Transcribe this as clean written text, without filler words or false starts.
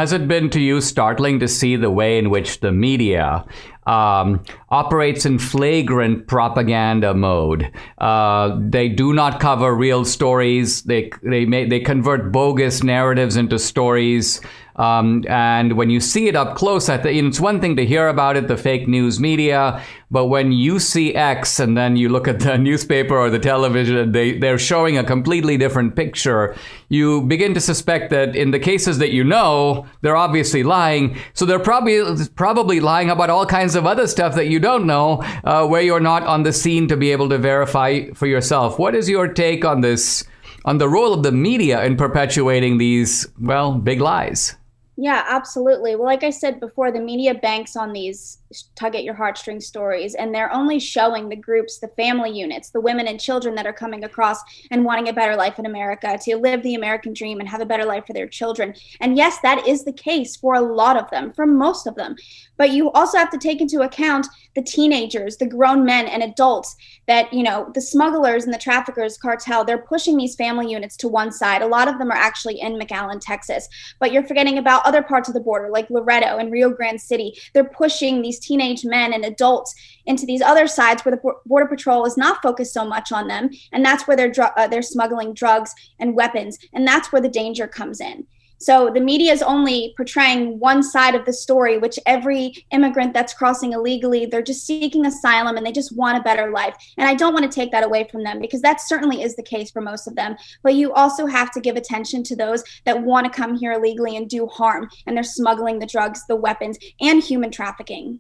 Has it been to you startling to see the way in which the media operates in flagrant propaganda mode? They do not cover real stories. They convert bogus narratives into stories. And when you see it up close, I think it's one thing to hear about it, the fake news media, but when you see X and then you look at the newspaper or the television and they're showing a completely different picture, you begin to suspect that in the cases that you know, they're obviously lying. So they're probably lying about all kinds of other stuff that you don't know, where you're not on the scene to be able to verify for yourself. What is your take on this, on the role of the media in perpetuating these, well, big lies? Yeah, absolutely. Well, like I said before, the media banks on these tug at your heartstrings stories, and they're only showing the groups, the family units, the women and children that are coming across and wanting a better life in America, to live the American dream and have a better life for their children. And yes, that is the case for a lot of them, for most of them. But you also have to take into account the teenagers, the grown men and adults that, you know, the smugglers and the traffickers cartel, they're pushing these family units to one side. A lot of them are actually in McAllen, Texas, but you're forgetting about other parts of the border like Loretto and Rio Grande City. They're pushing these teenage men and adults into these other sides where the Border Patrol is not focused so much on them. And that's where they're smuggling drugs and weapons. And that's where the danger comes in. So the media is only portraying one side of the story, which every immigrant that's crossing illegally, they're just seeking asylum and they just want a better life. And I don't want to take that away from them because that certainly is the case for most of them. But you also have to give attention to those that want to come here illegally and do harm. And they're smuggling the drugs, the weapons, and human trafficking.